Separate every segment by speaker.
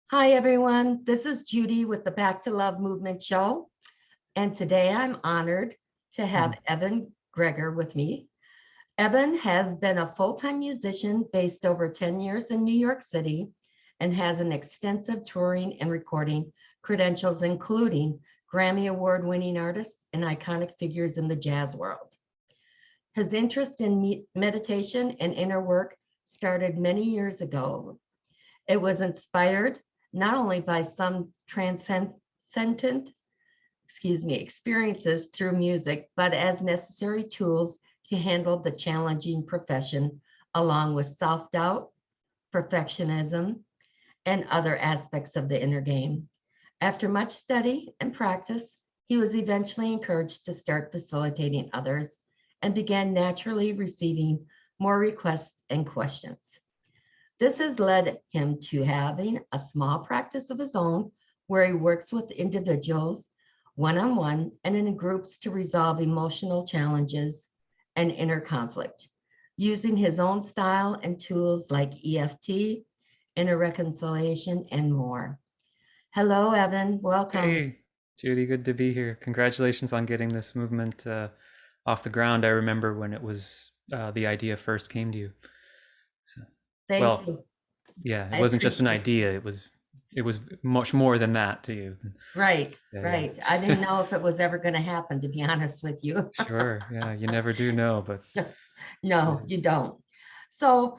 Speaker 1: Hi, everyone. This is Judy with the Back to Love Movement Show. And today I'm honored to have
Speaker 2: Mhm.
Speaker 1: Evan Greger with me. Evan has been a full-time musician based over 10 years in New York City and has an extensive touring and recording credentials, including Grammy Award-winning artists and iconic figures in the jazz world. His interest in meditation and inner work started many years ago. It was inspired not only by some transcendent, experiences through music, but as necessary tools to handle the challenging profession, along with self-doubt, perfectionism, and other aspects of the inner game. After much study and practice, he was eventually encouraged to start facilitating others and began naturally receiving more requests and questions. This has led him to having a small practice of his own where he works with individuals one on one and in groups to resolve emotional challenges and inner conflict, using his own style and tools like EFT, inner reconciliation, and more. Hello, Evan. Welcome.
Speaker 2: Hey, Judy, good to be here. Congratulations on getting this movement off the ground. I remember when it was the idea first came to you. So,
Speaker 1: Thank
Speaker 2: well,
Speaker 1: you.
Speaker 2: yeah, it
Speaker 1: I
Speaker 2: wasn't just an
Speaker 1: appreciate it.
Speaker 2: idea. It was much more than that to you.
Speaker 1: Right,
Speaker 2: Yeah,
Speaker 1: right. I didn't
Speaker 2: yeah.
Speaker 1: know if it was ever going to happen, to be honest with you.
Speaker 2: Sure. Yeah, you never do know, but
Speaker 1: No,
Speaker 2: yeah.
Speaker 1: you don't. So,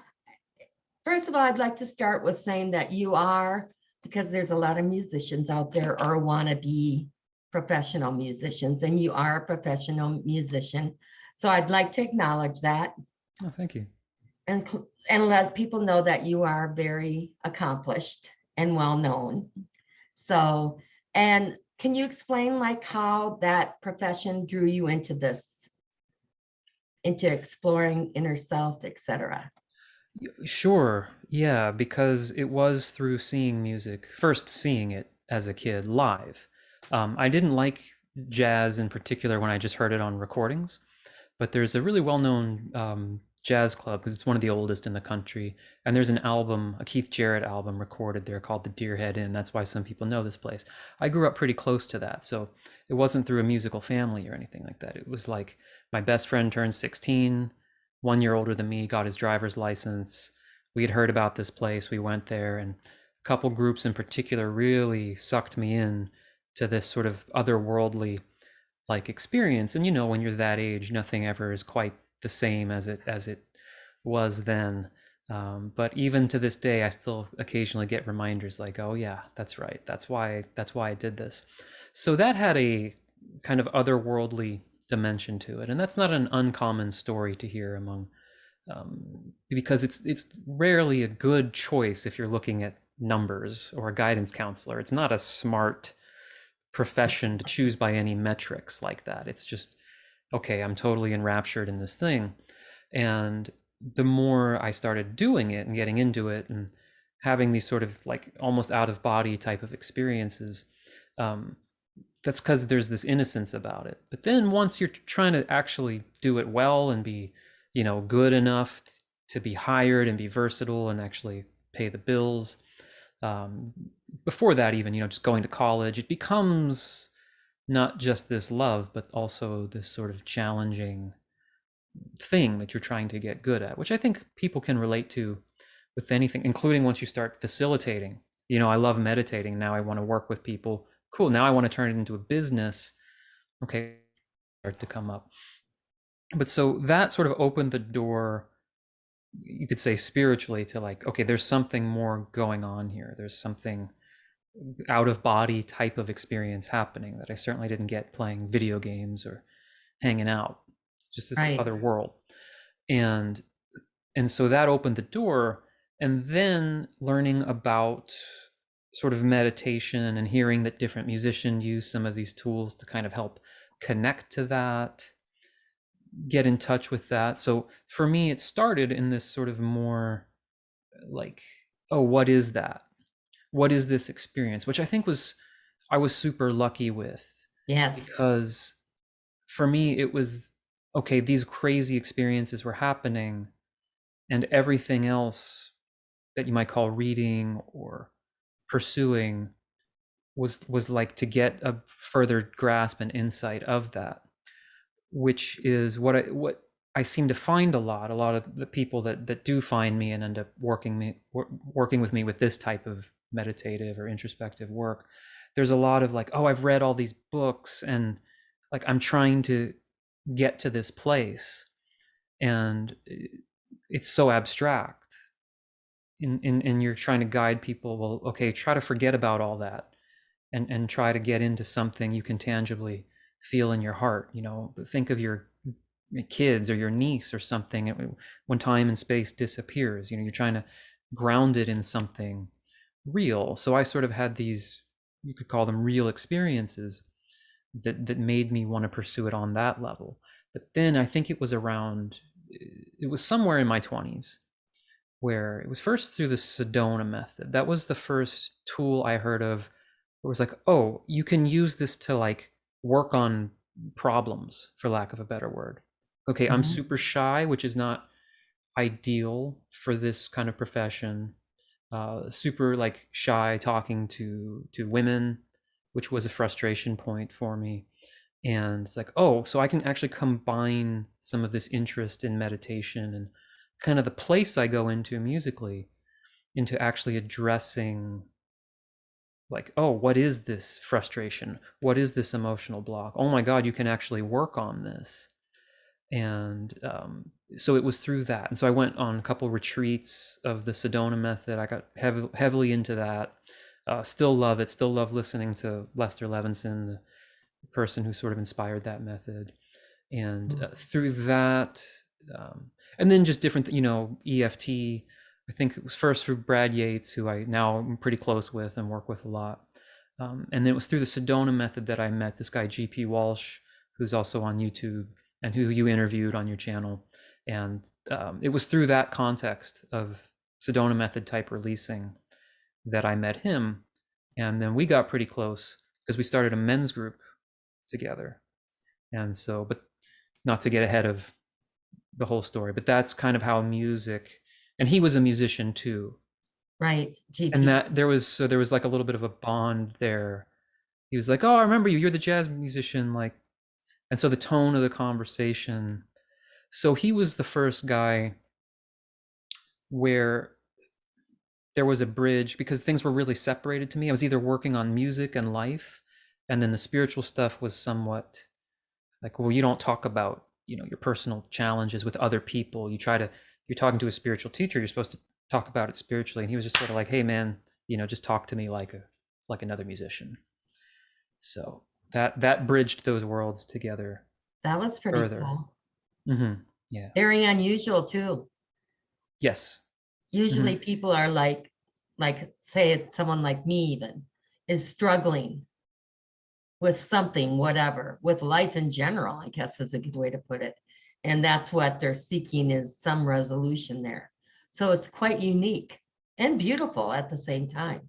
Speaker 1: first of all, I'd like to start with saying that you are, because there's a lot of musicians out there or want to be professional musicians, and you are a professional musician. So I'd like to acknowledge that
Speaker 2: Oh, thank you.
Speaker 1: and let people know that you are very accomplished and well known. So, and can you explain like how that profession drew you into this, into exploring inner self, etc.?
Speaker 2: Sure. Yeah, because it was through seeing music, first seeing it as a kid live. I didn't like jazz in particular when I just heard it on recordings. But there's a really well-known jazz club because it's one of the oldest in the country, and there's an album, a Keith Jarrett album recorded there called the Deerhead Inn. That's why some people know this place. I grew up pretty close to that, so it wasn't through a musical family or anything like that. It was like my best friend turned 16, 1 year older than me, got his driver's license. We had heard about this place. We went there, and a couple groups in particular really sucked me in to this sort of otherworldly like experience. And when you're that age, nothing ever is quite the same as it was then. But even to this day, I still occasionally get reminders like, oh yeah, that's right, that's why I did this. So that had a kind of otherworldly dimension to it, and that's not an uncommon story to hear among because it's rarely a good choice if you're looking at numbers or a guidance counselor. It's not a smart profession to choose by any metrics like that. It's just, okay, I'm totally enraptured in this thing. And the more I started doing it and getting into it and having these sort of like almost out of body type of experiences, um, that's because there's this innocence about it. But then once you're trying to actually do it well and be, good enough to be hired and be versatile and actually pay the bills, um, before that even just going to college, it becomes not just this love but also this sort of challenging thing that you're trying to get good at, which I think people can relate to with anything, including once you start facilitating. I love meditating. Now I want to work with people. Cool, now I want to turn it into a business. Okay, start to come up. But so that sort of opened the door, you could say, spiritually, to like, okay, there's something more going on here. There's something out of body type of experience happening that I certainly didn't get playing video games or hanging out, just this
Speaker 1: Right.
Speaker 2: other world. And and so that opened the door. And then learning about sort of meditation and hearing that different musicians use some of these tools to kind of help connect to that, get in touch with that. So for me, it started in this sort of more like, oh, what is that? What is this experience? Which I was super lucky with,
Speaker 1: Yes.
Speaker 2: because for me it was, okay, these crazy experiences were happening, and everything else that you might call reading or pursuing was like to get a further grasp and insight of that, which is what I seem to find a lot of the people that do find me and end up working with me with this type of meditative or introspective work. There's a lot of like, oh, I've read all these books and like I'm trying to get to this place, and it's so abstract. And you're trying to guide people, well, okay, try to forget about all that and try to get into something you can tangibly feel in your heart. Think of your kids or your niece or something when time and space disappears. You're trying to ground it in something real. So I sort of had these, you could call them real experiences that made me want to pursue it on that level. But then I think it was somewhere in my 20s where it was first through the Sedona method. That was the first tool I heard of. It was like, oh, you can use this to like work on problems, for lack of a better word. Okay, I'm
Speaker 1: Mhm.
Speaker 2: super shy, which is not ideal for this kind of profession. Super like shy talking to women, which was a frustration point for me. And it's like, oh, so I can actually combine some of this interest in meditation and kind of the place I go into musically into actually addressing, like, oh, what is this frustration? What is this emotional block? Oh my God, you can actually work on this. And so it was through that. And so I went on a couple retreats of the Sedona method. I got heavily into that. Still love it. Still love listening to Lester Levinson, the person who sort of inspired that method. And through that, and then just different, EFT. I think it was first through Brad Yates, who I now am pretty close with and work with a lot. And then it was through the Sedona method that I met this guy, GP Walsh, who's also on YouTube and who you interviewed on your channel. And it was through that context of Sedona method type releasing that I met him. And then we got pretty close because we started a men's group together. And so, but not to get ahead of the whole story, but that's kind of how music, and he was a musician too.
Speaker 1: Right,
Speaker 2: And
Speaker 1: GP.
Speaker 2: that there was like a little bit of a bond there. He was like, "Oh, I remember you. You're the jazz musician." Like, and so the tone of the conversation. So he was the first guy where there was a bridge because things were really separated to me. I was either working on music and life, and then the spiritual stuff was somewhat like, well, you don't talk about, your personal challenges with other people. You're talking to a spiritual teacher, you're supposed to talk about it spiritually. And he was just sort of like, hey man, just talk to me like another musician. So that bridged those worlds together
Speaker 1: That was pretty
Speaker 2: further.
Speaker 1: cool.
Speaker 2: Yeah.
Speaker 1: Very unusual too.
Speaker 2: Yes. Hmm.
Speaker 1: Usually people are like say it's someone like me even is struggling with something, whatever, with life in general, I guess is a good way to put it. And that's what they're seeking is some resolution there. So it's quite unique and beautiful at the same time.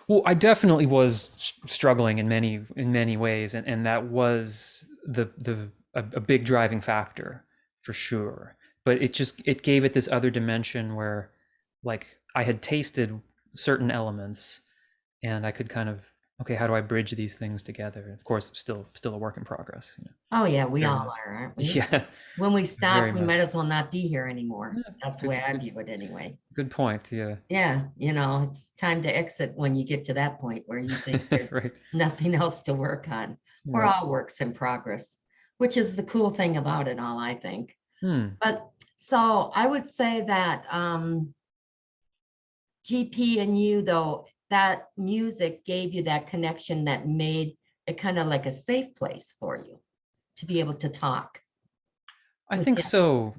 Speaker 2: Well, I definitely was struggling in many ways, and that was a big driving factor for sure. But it gave it this other dimension where, like, I had tasted certain elements, and I could kind of, okay, how do I bridge these things together? Of course, still a work in progress.
Speaker 1: Oh yeah, we
Speaker 2: Very
Speaker 1: all
Speaker 2: much.
Speaker 1: are, aren't we?
Speaker 2: Yeah,
Speaker 1: When we
Speaker 2: very
Speaker 1: stop, we might
Speaker 2: much.
Speaker 1: as well not be here anymore.
Speaker 2: Yeah, it's
Speaker 1: That's the way I
Speaker 2: good
Speaker 1: view it anyway.
Speaker 2: good point. Yeah.
Speaker 1: Yeah, it's time to exit when you get to that point where you think there's
Speaker 2: Right.
Speaker 1: nothing else to work on. We're
Speaker 2: Right.
Speaker 1: all works in progress, which is the cool thing about it all, I think.
Speaker 2: Hmm.
Speaker 1: But so I would say that GP and you, though, that music gave you that connection that made it kind of like a safe place for you to be able to talk
Speaker 2: I
Speaker 1: with
Speaker 2: think
Speaker 1: him.
Speaker 2: so.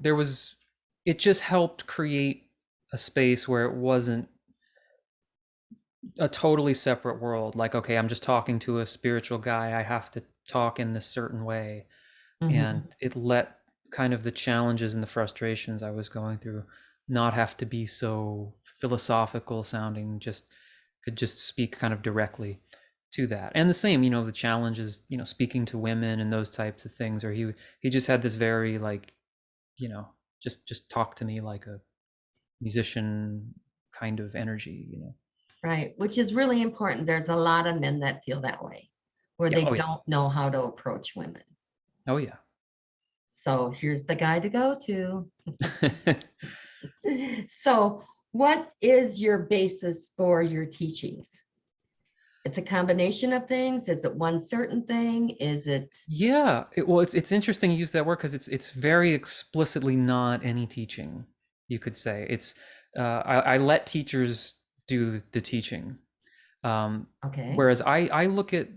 Speaker 2: It just helped create a space where it wasn't a totally separate world. Like, okay, I'm just talking to a spiritual guy. I have to talk in this certain way. And
Speaker 1: Mhm.
Speaker 2: it let kind of the challenges and the frustrations I was going through not have to be so philosophical sounding, just could just speak kind of directly to that. And the same, the challenges, speaking to women and those types of things, or he just had this very like, you know, just talk to me like a musician kind of energy.
Speaker 1: Right, which is really important. There's a lot of men that feel that way, where
Speaker 2: Yeah.
Speaker 1: they
Speaker 2: Oh yeah.
Speaker 1: don't know how to approach women.
Speaker 2: Oh yeah.
Speaker 1: So here's the guy to go to. So, what is your basis for your teachings? It's a combination of things. Is it one certain thing? Is it
Speaker 2: Yeah, well, it's interesting you use that word because it's very explicitly not any teaching. You could say it's I let teachers do the teaching,
Speaker 1: okay?
Speaker 2: whereas I look at,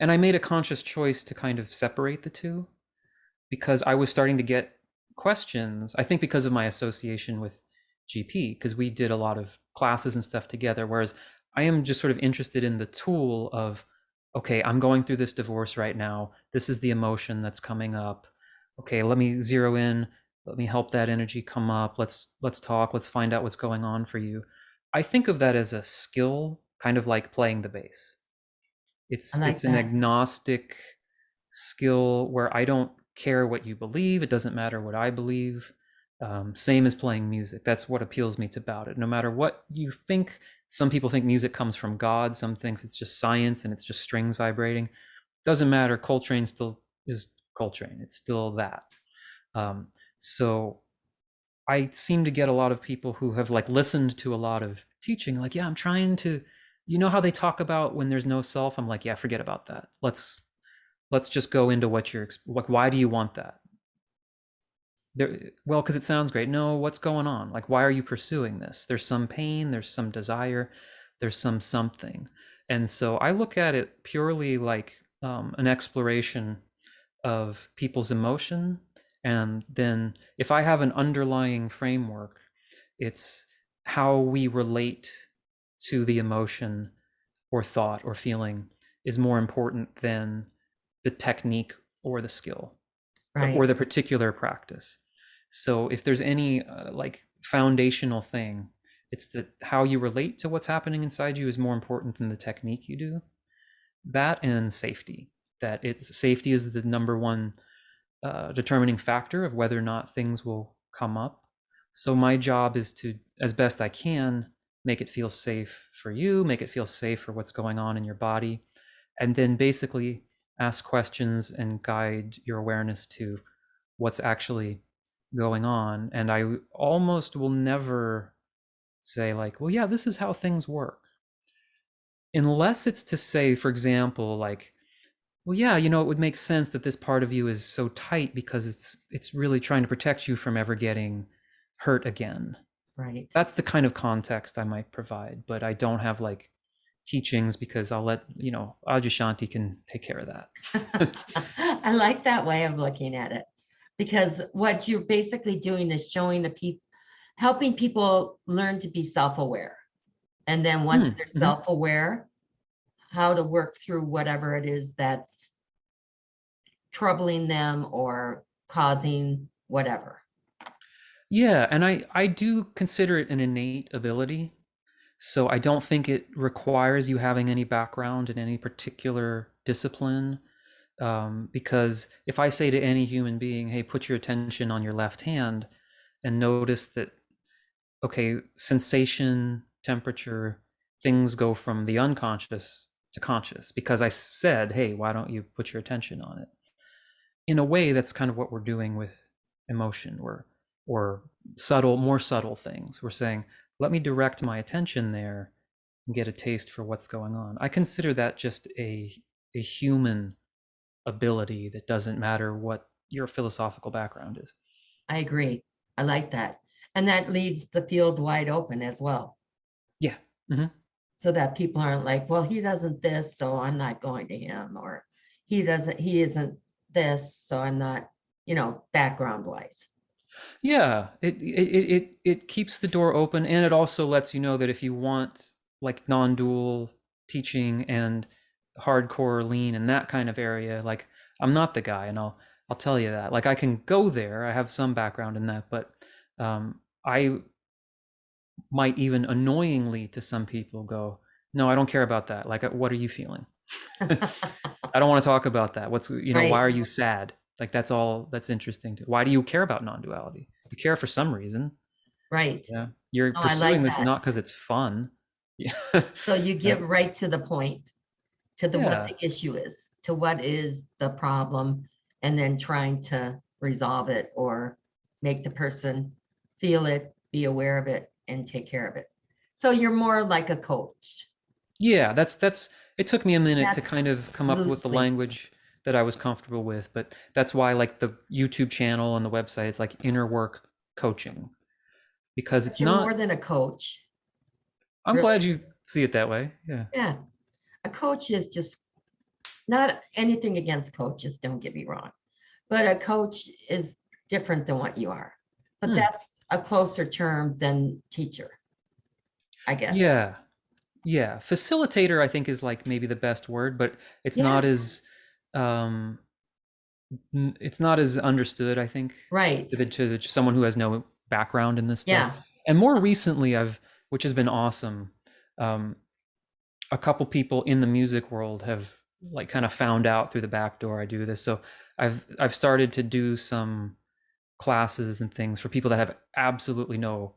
Speaker 2: and I made a conscious choice to kind of separate the two because I was starting to get questions. I think because of my association with GP, because we did a lot of classes and stuff together. Whereas I am just sort of interested in the tool of, okay, I'm going through this divorce right now. This is the emotion that's coming up. Okay, let me zero in. Let me help that energy come up. Let's talk. Let's find out what's going on for you. I think of that as a skill, kind of like playing the bass.
Speaker 1: I
Speaker 2: It's
Speaker 1: like
Speaker 2: an
Speaker 1: that.
Speaker 2: agnostic skill where I don't care what you believe. It doesn't matter what I believe. Same as playing music. That's what appeals me to about it. No matter what you think, some people think music comes from God. Some thinks it's just science and it's just strings vibrating. Doesn't matter. Coltrane still is Coltrane. It's still that. Um, so I seem to get a lot of people who have like listened to a lot of teaching, like, yeah, I'm trying to, you know how they talk about when there's no self? I'm like, yeah, forget about that. Let's just go into what you're like. Why do you want that? There, well, because it sounds great. No, what's going on? Like, why are you pursuing this? There's some pain, there's some desire, there's some something. And so I look at it purely like an exploration of people's emotion. And then if I have an underlying framework, it's how we relate to the emotion or thought or feeling is more important than the technique or the skill or
Speaker 1: Right.
Speaker 2: the particular practice. So if there's any like foundational thing, it's that how you relate to what's happening inside you is more important than the technique you do. That and safety. That it's safety is the number one determining factor of whether or not things will come up. So my job is to, as best I can, make it feel safe for you, make it feel safe for what's going on in your body, and then basically ask questions and guide your awareness to what's actually going on. And I almost will never say like, well, yeah, this is how things work. Unless it's to say, for example, like, well, yeah, you know, it would make sense that this part of you is so tight because it's really trying to protect you from ever getting hurt again.
Speaker 1: Right.
Speaker 2: That's the kind of context I might provide, but I don't have like teachings because I'll let, Adyashanti can take care of that.
Speaker 1: I like that way of looking at it because what you're basically doing is showing the people, helping people learn to be self-aware. And then once they're
Speaker 2: Mm-hmm.
Speaker 1: self-aware, how to work through whatever it is that's troubling them or causing whatever.
Speaker 2: Yeah, and I do consider it an innate ability. So I don't think it requires you having any background in any particular discipline. Because if I say to any human being, hey, put your attention on your left hand and notice that, okay, sensation, temperature, things go from the unconscious to conscious because I said, hey, why don't you put your attention on it? In a way, that's kind of what we're doing with emotion or more subtle things. We're saying, let me direct my attention there and get a taste for what's going on. I consider that just a human ability that doesn't matter what your philosophical background is.
Speaker 1: I agree. I like that. And that leaves the field wide open as well.
Speaker 2: Yeah. Hmm.
Speaker 1: So that people aren't like, well, he doesn't this, so I'm not going to him, or he isn't this, so I'm not, background wise.
Speaker 2: Yeah, it keeps the door open, and it also lets you know that if you want like non-dual teaching and hardcore lean in that kind of area, like I'm not the guy, and I'll tell you that. Like I can go there. I have some background in that, but I might even annoyingly to some people go, no, I don't care about that. Like, what are you feeling? I don't want to talk about that. Why
Speaker 1: Right,
Speaker 2: are you sad? Like that's all that's interesting to. Why do you care about non-duality? You care for some reason.
Speaker 1: right.
Speaker 2: Yeah. You're
Speaker 1: Oh, I
Speaker 2: pursuing
Speaker 1: like
Speaker 2: this
Speaker 1: that.
Speaker 2: not because it's fun. Yeah.
Speaker 1: So you get
Speaker 2: That,
Speaker 1: right to the point, to the what
Speaker 2: yeah.
Speaker 1: the issue is, to what is the problem, and then trying to resolve it or make the person feel it, be aware of it, and take care of it. So you're more like a coach.
Speaker 2: Yeah, that's it took me a minute to
Speaker 1: That's
Speaker 2: kind of come up with the
Speaker 1: loosely,
Speaker 2: language that I was comfortable with, but that's why like the YouTube channel and the website, it's like inner work coaching because
Speaker 1: but
Speaker 2: it's
Speaker 1: you're more
Speaker 2: not.
Speaker 1: than a coach,
Speaker 2: I'm
Speaker 1: really.
Speaker 2: glad you see it that way. Yeah.
Speaker 1: Yeah. A coach is just not anything against coaches, don't get me wrong, but a coach is different than what you are. But
Speaker 2: Hmm.
Speaker 1: that's a closer term than teacher, I guess.
Speaker 2: Yeah. Yeah. Facilitator, I think, is like maybe the best word, but it's
Speaker 1: Yeah,
Speaker 2: not as um it's not as understood, I think,
Speaker 1: right.
Speaker 2: to someone who has no background in this stuff.
Speaker 1: Yeah.
Speaker 2: And more recently, which has been awesome, um, a couple people in the music world have like kind of found out through the back door I do this. So I've started to do some classes and things for people that have absolutely no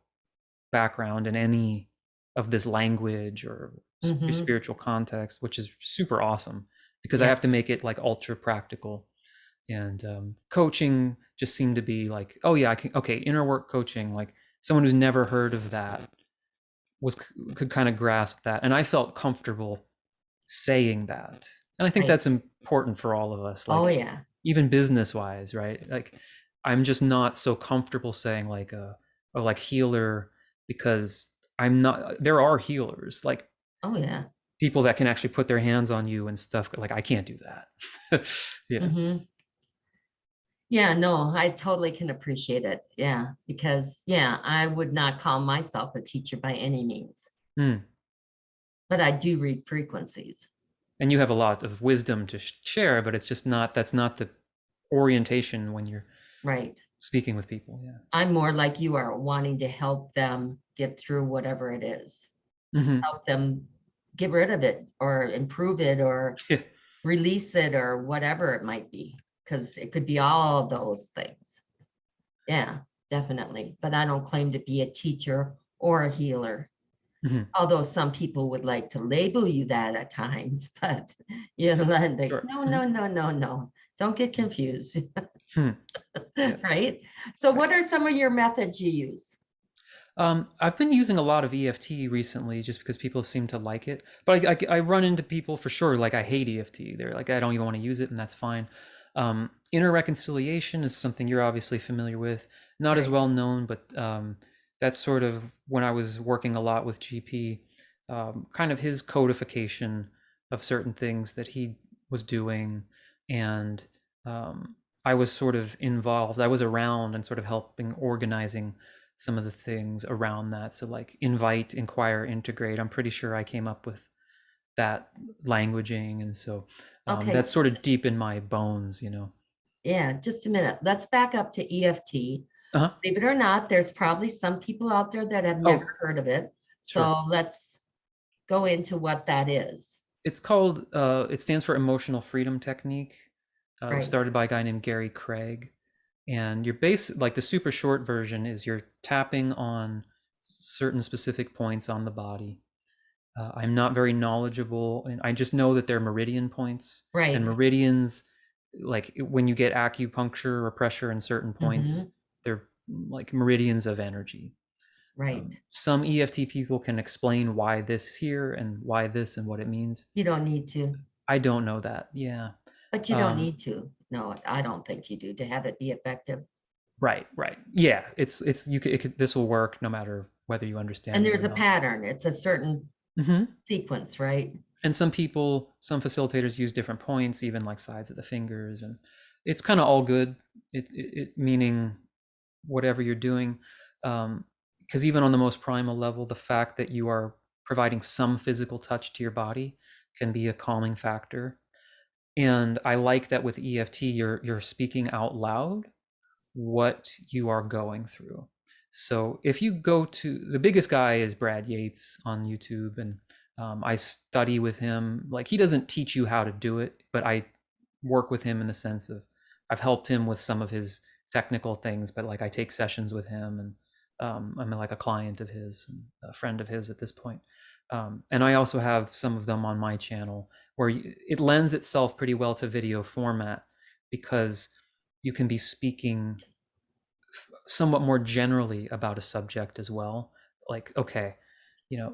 Speaker 2: background in any of this language or
Speaker 1: Hmm.
Speaker 2: spiritual context, which is super awesome because I have
Speaker 1: Yes.
Speaker 2: to make it like ultra practical. And coaching just seemed to be like, oh yeah, I can. Okay, inner work coaching, like someone who's never heard of that was could kind of grasp that, and I felt comfortable saying that. And I think
Speaker 1: Right.
Speaker 2: that's important for all of us,
Speaker 1: Oh,
Speaker 2: like
Speaker 1: yeah.
Speaker 2: even business wise, right? Like I'm just not so comfortable saying like a like healer because I'm not. There are healers, like
Speaker 1: Oh, yeah.
Speaker 2: people that can actually put their hands on you and stuff. Like I can't do that. Yeah.
Speaker 1: Hmm. Yeah, no, I totally can appreciate it. Yeah, because yeah, I would not call myself a teacher by any means,
Speaker 2: Hmm.
Speaker 1: but I do read frequencies.
Speaker 2: And you have a lot of wisdom to share, but it's just not. That's not the orientation when you're
Speaker 1: Right.
Speaker 2: speaking with people. Yeah.
Speaker 1: I'm more like you are, wanting to help them get through whatever it is,
Speaker 2: Hmm.
Speaker 1: help them get rid of it or improve it or
Speaker 2: Yeah.
Speaker 1: release it or whatever it might be, because it could be all those things. Yeah, definitely. But I don't claim to be a teacher or a healer,
Speaker 2: Hmm.
Speaker 1: although some people would like to label you that at times, but you know, and they,
Speaker 2: Sure.
Speaker 1: no,
Speaker 2: Hmm.
Speaker 1: no, no, no, no. Don't get confused,
Speaker 2: Hmm. Yeah.
Speaker 1: right? So
Speaker 2: Right.
Speaker 1: what are some of your methods you use?
Speaker 2: I've been using a lot of EFT recently just because people seem to like it. But I run into people for sure, like I hate EFT. They're like, I don't even want to use it, and that's fine. Inner reconciliation is something you're obviously familiar with. Not as
Speaker 1: Right.
Speaker 2: well known, but that's sort of when I was working a lot with GP, kind of his codification of certain things that he was doing. And I was sort of involved. I was around and sort of helping organizing some of the things around that. So like invite, inquire, integrate. I'm pretty sure I came up with that languaging, and so
Speaker 1: Okay.
Speaker 2: that's sort of deep in my bones,
Speaker 1: Yeah, just a minute. Let's back up to EFT.
Speaker 2: Uh-huh.
Speaker 1: Believe it or not, there's probably some people out there that have never
Speaker 2: Oh,
Speaker 1: heard of it.
Speaker 2: sure.
Speaker 1: So let's go into what that is.
Speaker 2: It's called. It stands for Emotional Freedom Technique. It was
Speaker 1: Right.
Speaker 2: started by a guy named Gary Craig, and your base, like the super short version, is you're tapping on certain specific points on the body. I'm not very knowledgeable, and I just know that they're meridian points, and
Speaker 1: Right.
Speaker 2: meridians, like when you get acupuncture or pressure in certain points,
Speaker 1: Hmm.
Speaker 2: they're like meridians of energy.
Speaker 1: Right.
Speaker 2: Some EFT people can explain why this here and why this and what it means.
Speaker 1: You don't need to,
Speaker 2: I don't know that. Yeah.
Speaker 1: but you don't
Speaker 2: Um,
Speaker 1: need to. No, I don't think you do to have it be effective.
Speaker 2: right, right. Yeah, this will work no matter whether you
Speaker 1: And
Speaker 2: understand it or
Speaker 1: there's a
Speaker 2: not.
Speaker 1: pattern. It's a certain
Speaker 2: Hmm.
Speaker 1: sequence, right?
Speaker 2: And some facilitators use different points, even like sides of the fingers, and it's kind of all good. It meaning whatever you're doing, because even on the most primal level, the fact that you are providing some physical touch to your body can be a calming factor. And I like that with EFT, you're speaking out loud what you are going through. So if you go to the biggest guy is Brad Yates on YouTube, and I study with him. Like he doesn't teach you how to do it, but I work with him in the sense of I've helped him with some of his technical things, but like I take sessions with him, and I'm like a client of his, a friend of his at this point. And I also have some of them on my channel where it lends itself pretty well to video format because you can be speaking somewhat more generally about a subject as well. Like, okay,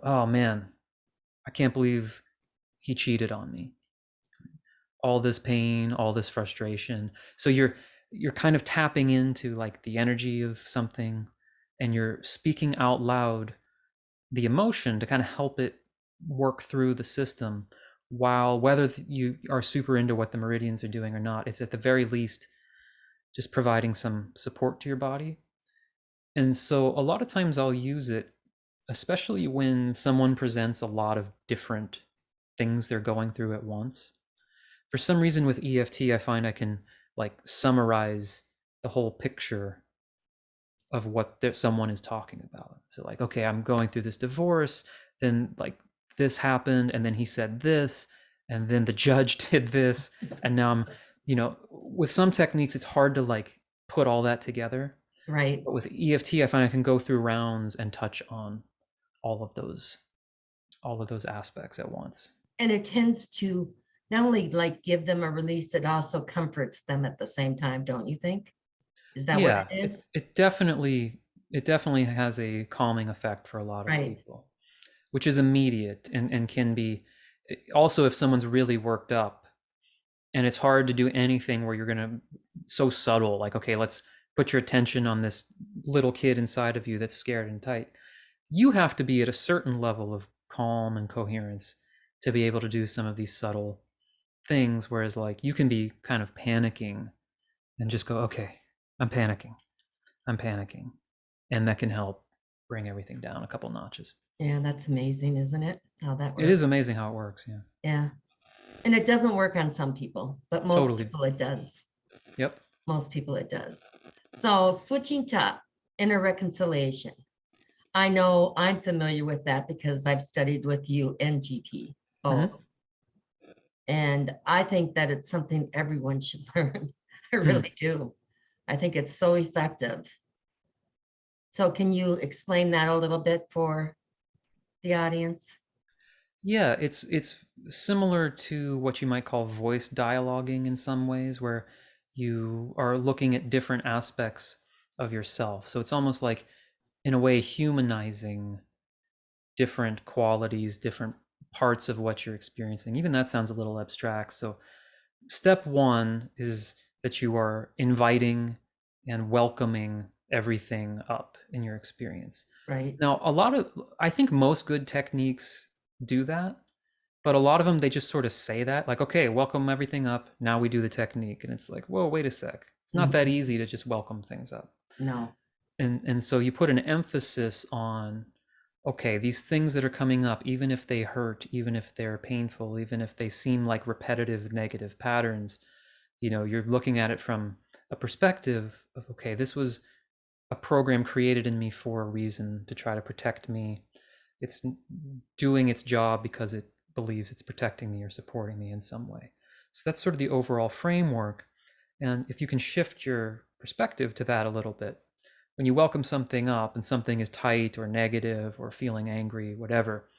Speaker 2: oh man, I can't believe he cheated on me. All this pain, all this frustration. So you're kind of tapping into like the energy of something, and you're speaking out loud the emotion to kind of help it work through the system, while whether you are super into what the meridians are doing or not, it's at the very least just providing some support to your body. And so a lot of times I'll use it, especially when someone presents a lot of different things they're going through at once. For some reason with EFT, I find I can like summarize the whole picture of what someone is talking about. So like, okay, I'm going through this divorce, then like this happened, and then he said this, and then the judge did this, and now I'm, with some techniques, it's hard to like put all that together.
Speaker 1: Right.
Speaker 2: But with EFT, I find I can go through rounds and touch on all of those, all of those aspects at once.
Speaker 1: And it tends to not only like give them a release, it also comforts them at the same time, don't you think? Is that what
Speaker 2: Yeah,
Speaker 1: it is?
Speaker 2: it definitely has a calming effect for a lot of
Speaker 1: Right.
Speaker 2: people, which is immediate and can be also if someone's really worked up, and it's hard to do anything where you're going to so subtle, like, okay, let's put your attention on this little kid inside of you that's scared and tight. You have to be at a certain level of calm and coherence to be able to do some of these subtle things, whereas like you can be kind of panicking and just go, okay, I'm panicking, I'm panicking, and that can help bring everything down a couple notches.
Speaker 1: Yeah, that's amazing, isn't it? How that
Speaker 2: It is
Speaker 1: works.
Speaker 2: amazing how it works. Yeah,
Speaker 1: Yeah. And it doesn't work on some people, but most
Speaker 2: totally.
Speaker 1: people it does.
Speaker 2: Yep.
Speaker 1: Most people it does. So switching to inner reconciliation. I know I'm familiar with that because I've studied with you and GP
Speaker 2: Mm-hmm.
Speaker 1: both. And I think that it's something everyone should learn. I
Speaker 2: Hmm.
Speaker 1: really do. I think it's so effective. So can you explain that a little bit for the audience?
Speaker 2: Yeah, it's similar to what you might call voice dialoguing in some ways, where you are looking at different aspects of yourself. So it's almost like, in a way, humanizing different qualities, different parts of what you're experiencing. Even that sounds a little abstract. So step one is that you are inviting and welcoming everything up in your experience.
Speaker 1: Right.
Speaker 2: Now, I think most good techniques do that, but a lot of them, they just sort of say that, like, okay, welcome everything up. Now we do the technique. And it's like, whoa, wait a sec. It's not that
Speaker 1: Mhm.
Speaker 2: easy to just welcome things up.
Speaker 1: No.
Speaker 2: And so you put an emphasis on, okay, these things that are coming up, even if they hurt, even if they're painful, even if they seem like repetitive negative patterns, you're looking at it from a perspective of, okay, this was a program created in me for a reason to try to protect me. It's doing its job because it believes it's protecting me or supporting me in some way. So that's sort of the overall framework. And if you can shift your perspective to that a little bit, when you welcome something up and something is tight or negative or feeling angry, whatever,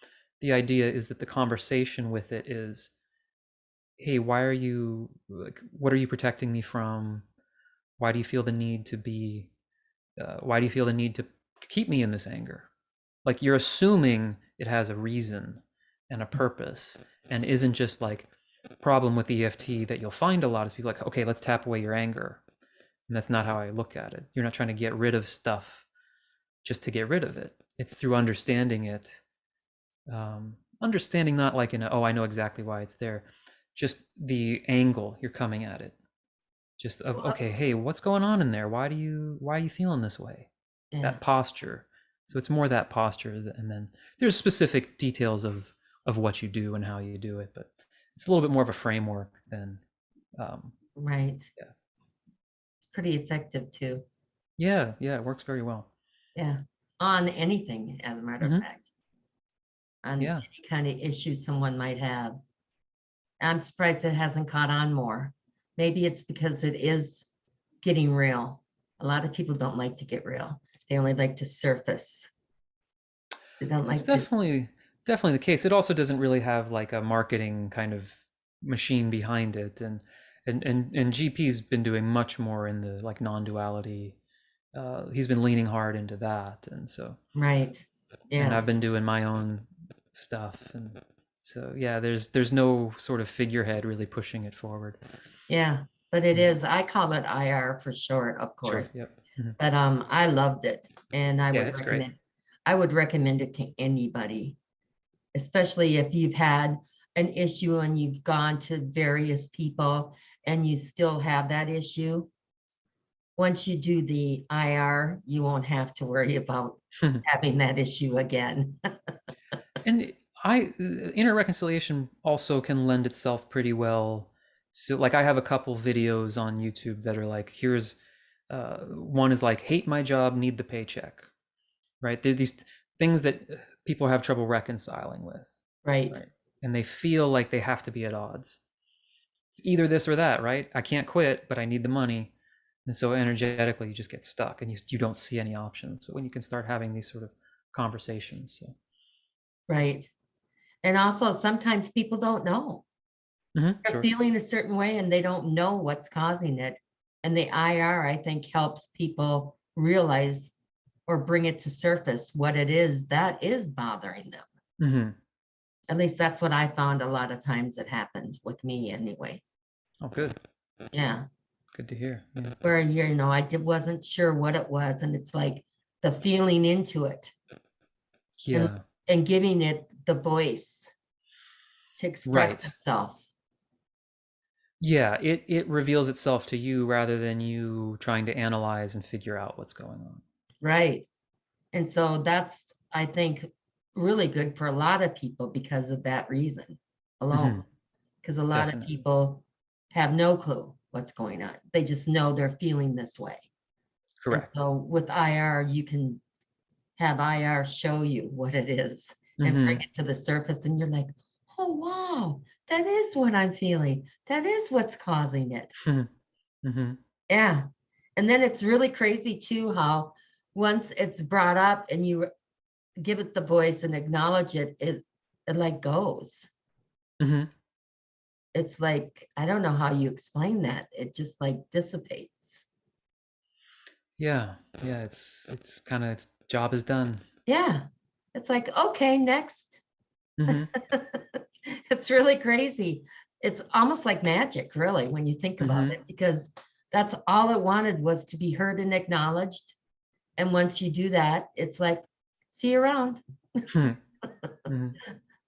Speaker 2: the idea is that the conversation with it is, hey, why are you, like, what are you protecting me from? Why do you feel the need to be, why do you feel the need to keep me in this anger? Like, you're assuming it has a reason and a purpose, and isn't just like, problem with EFT that you'll find a lot is people like, okay, let's tap away your anger. And that's not how I look at it. You're not trying to get rid of stuff just to get rid of it. It's through understanding it. Understanding not like in a, oh, I know exactly why it's there, just the angle you're coming at it. Just of,
Speaker 1: Well,
Speaker 2: okay, hey, what's going on in there? Why are you feeling this way?
Speaker 1: yeah.
Speaker 2: That posture. So it's more that posture, and then there's specific details of what you do and how you do it, but it's a little bit more of a framework than, um,
Speaker 1: Right.
Speaker 2: yeah,
Speaker 1: It's pretty effective too.
Speaker 2: yeah, yeah. It works very well.
Speaker 1: Yeah. On anything, as a matter of
Speaker 2: Hmm.
Speaker 1: fact, on
Speaker 2: Yeah.
Speaker 1: any kind of issue someone might have. I'm surprised it hasn't caught on more. Maybe it's because it is getting real. A lot of people don't like to get real. They only like to surface. They don't
Speaker 2: It's
Speaker 1: like to,
Speaker 2: definitely definitely the case. It also doesn't really have like a marketing kind of machine behind it, and GP's been doing much more in the like non-duality. He's been leaning hard into that, and so
Speaker 1: Right.
Speaker 2: and
Speaker 1: Yeah.
Speaker 2: I've been doing my own stuff, and so yeah, there's no sort of figurehead really pushing it forward.
Speaker 1: Yeah. But it
Speaker 2: Mm.
Speaker 1: is, I call it IR for short, of
Speaker 2: Sure.
Speaker 1: course.
Speaker 2: Yep. Mhm.
Speaker 1: But I loved it and
Speaker 2: Yeah, it's great.
Speaker 1: I would recommend it to anybody, especially if you've had an issue and you've gone to various people and you still have that issue. Once you do the IR, you won't have to worry about having that issue again.
Speaker 2: And I inner reconciliation also can lend itself pretty well. So like I have a couple videos on YouTube that are like, here's one is like hate my job, need the paycheck, right? There are these things that people have trouble reconciling with,
Speaker 1: Right.
Speaker 2: right? And they feel like they have to be at odds. It's either this or that, right? I can't quit, but I need the money. And so energetically you just get stuck and you don't see any options. But when you can start having these sort of conversations, so
Speaker 1: Right. And also sometimes people don't know. They're
Speaker 2: sure.
Speaker 1: feeling a certain way and they don't know what's causing it. And the IR, I think, helps people realize or bring it to surface what it is that is bothering them.
Speaker 2: Hmm.
Speaker 1: At least that's what I found a lot of times it happened with me anyway.
Speaker 2: Oh, good.
Speaker 1: Yeah.
Speaker 2: Good to hear. Yeah.
Speaker 1: Where, wasn't sure what it was. And it's like the feeling into it and
Speaker 2: Yeah.
Speaker 1: and giving it the voice to express
Speaker 2: Right.
Speaker 1: itself.
Speaker 2: Yeah. It reveals itself to you rather than you trying to analyze and figure out what's going on.
Speaker 1: Right. And so that's, I think, really good for a lot of people because of that reason alone.
Speaker 2: Hmm.
Speaker 1: Because a lot of
Speaker 2: Definitely.
Speaker 1: people have no clue what's going on. They just know they're feeling this way. And
Speaker 2: Correct.
Speaker 1: so with IR, you can have IR show you what it is and bring
Speaker 2: Hmm.
Speaker 1: it to the surface. And you're like, oh, wow, that is what I'm feeling. That is what's causing it.
Speaker 2: Hmm. Hmm.
Speaker 1: Yeah. And then it's really crazy too how once it's brought up and you give it the voice and acknowledge it, it like goes.
Speaker 2: Hmm.
Speaker 1: It's like, I don't know how you explain that. It just like dissipates.
Speaker 2: Yeah. Yeah. It's kind of its job is done.
Speaker 1: Yeah. It's like, okay, next.
Speaker 2: Hmm.
Speaker 1: It's really crazy. It's almost like magic, really, when you think about
Speaker 2: Hmm.
Speaker 1: it, because that's all it wanted was to be heard and acknowledged. And once you do that, it's like, see you around
Speaker 2: Hmm. Hmm.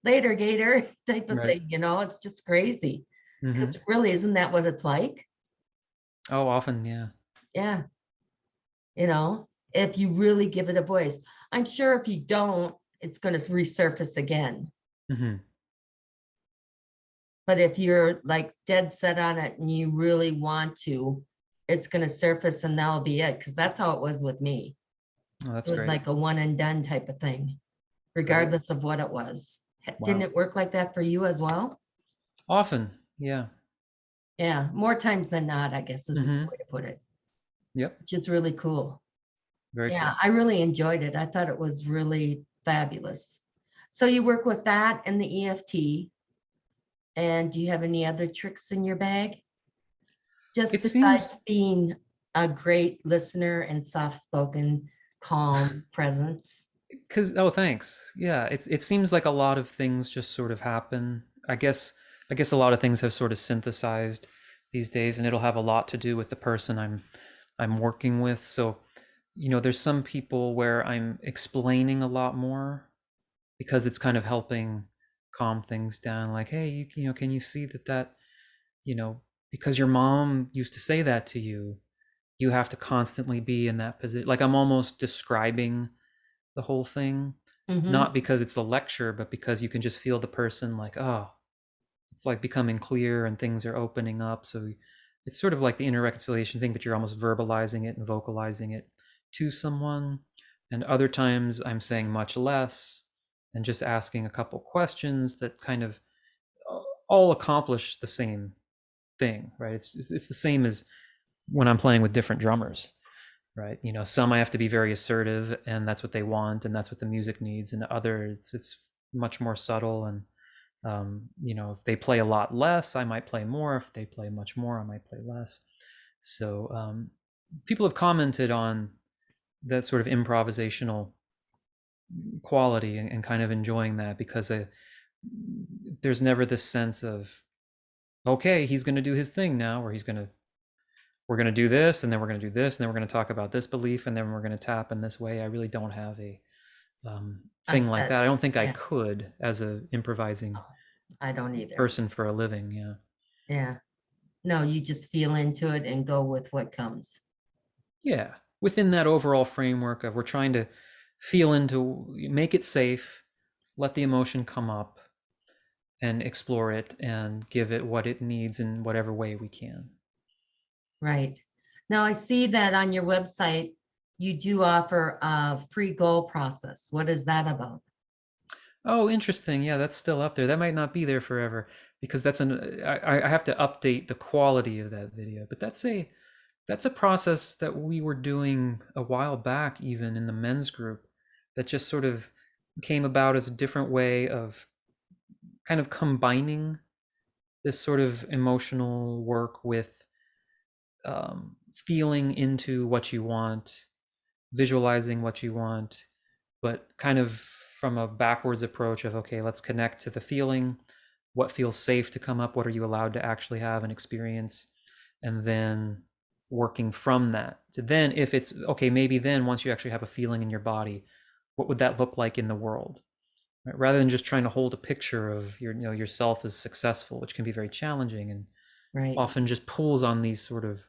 Speaker 1: later, Gator type of
Speaker 2: Right.
Speaker 1: thing. It's just crazy.
Speaker 2: Hmm.
Speaker 1: Because really, isn't that what it's like?
Speaker 2: Oh, often. Yeah.
Speaker 1: Yeah. If you really give it a voice. I'm sure if you don't, it's going to resurface again.
Speaker 2: Hmm.
Speaker 1: But if you're like dead set on it and you really want to, it's going to surface and that'll be it. Because that's how it was with me.
Speaker 2: Oh,
Speaker 1: It
Speaker 2: that's
Speaker 1: was
Speaker 2: great.
Speaker 1: like a one and done type of thing,
Speaker 2: Great.
Speaker 1: regardless of what it was. Didn't
Speaker 2: Wow.
Speaker 1: it work like that for you as well?
Speaker 2: Often. Yeah.
Speaker 1: Yeah, more times than not, I guess is a good
Speaker 2: Hmm.
Speaker 1: way to put it,
Speaker 2: Yep.
Speaker 1: which is really cool.
Speaker 2: Very
Speaker 1: Yeah,
Speaker 2: cool.
Speaker 1: I really enjoyed it. I thought it was really fabulous. So you work with that and the EFT, and do you have any other tricks in your bag? Just
Speaker 2: It
Speaker 1: besides
Speaker 2: seems
Speaker 1: being a great listener and soft-spoken, calm presence.
Speaker 2: because oh, thanks. Yeah, it seems like a lot of things just sort of happen. I guess a lot of things have sort of synthesized these days, and it'll have a lot to do with the person I'm working with. So, there's some people where I'm explaining a lot more because it's kind of helping calm things down. Like, hey, can you see that you know because your mom used to say that to you, you have to constantly be in that position. Like I'm almost describing the whole thing,
Speaker 1: Mm-hmm.
Speaker 2: not because it's a lecture, but because you can just feel the person like, oh, it's like becoming clear and things are opening up. So it's sort of like the inner reconciliation thing, but you're almost verbalizing it and vocalizing it to someone. And other times I'm saying much less and just asking a couple questions that kind of all accomplish the same thing, right? It's the same as when I'm playing with different drummers, right? Some I have to be very assertive and that's what they want and that's what the music needs, and others it's much more subtle. And if they play a lot less, I might play more. If they play much more, I might play less. So people have commented on that sort of improvisational quality, and kind of enjoying that, because there's never this sense of, okay, he's going to do his thing now, or we're going to do this, and then we're going to do this, and then we're going to talk about this belief, and then we're going to tap in this way. I really don't have a
Speaker 1: A
Speaker 2: thing like
Speaker 1: set.
Speaker 2: that. I don't think I
Speaker 1: Yeah.
Speaker 2: could, as a improvising
Speaker 1: I don't either.
Speaker 2: person for a living. Yeah.
Speaker 1: Yeah. No, you just feel into it and go with what comes.
Speaker 2: Yeah. Within that overall framework of, we're trying to feel into, make it safe, let the emotion come up, and explore it and give it what it needs in whatever way we can.
Speaker 1: Right. Now I see that on your website, you do offer a free goal process. What is that about?
Speaker 2: Oh, interesting. Yeah, that's still up there. That might not be there forever, because I have to update the quality of that video. But that's a process that we were doing a while back, even in the men's group, that just sort of came about as a different way of kind of combining this sort of emotional work with feeling into what you want, visualizing what you want, but kind of from a backwards approach of, okay, let's connect to the feeling. What feels safe to come up? What are you allowed to actually have and experience? And then working from that to, then if it's okay, maybe then once you actually have a feeling in your body, what would that look like in the world? Right? Rather than just trying to hold a picture of yourself as successful, which can be very challenging, and
Speaker 1: Right.
Speaker 2: often just pulls on these sort of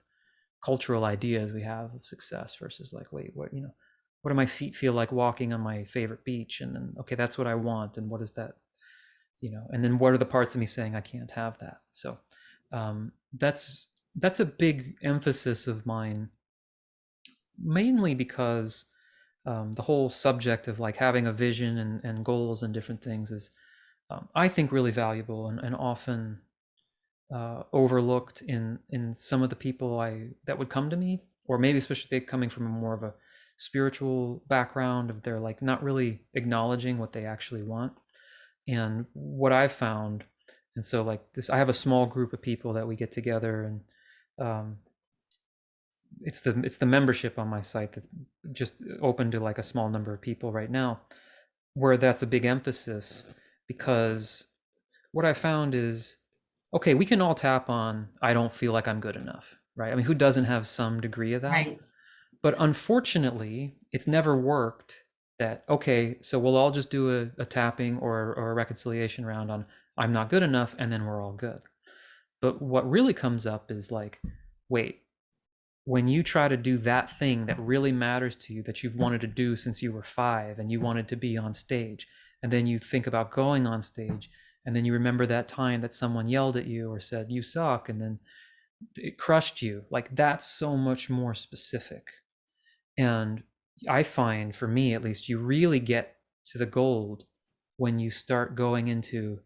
Speaker 2: cultural ideas we have of success, versus like, wait, what do my feet feel like walking on my favorite beach? And then, okay, that's what I want. And what is that? And then what are the parts of me saying I can't have that? So that's a big emphasis of mine, mainly because the whole subject of like having a vision and goals and different things is, I think, really valuable, and often overlooked in some of the people that would come to me, or maybe especially they coming from a more of a spiritual background, of they're like not really acknowledging what they actually want. And what I've found, and so like this, I have a small group of people that we get together, and um, it's the membership on my site that's just open to like a small number of people right now, where that's a big emphasis, because what I found is, okay, we can all tap on, I don't feel like I'm good enough, right? I mean, who doesn't have some degree of that?
Speaker 1: Right.
Speaker 2: But unfortunately, it's never worked that, okay, so we'll all just do a tapping or a reconciliation round on, I'm not good enough, and then we're all good. But what really comes up is like, wait, when you try to do that thing that really matters to you, that you've wanted to do since you were 5, and you wanted to be on stage, and then you think about going on stage, and then you remember that time that someone yelled at you or said you suck, and then it crushed you, like that's so much more specific. And I find, for me at least, you really get to the gold when you start going into,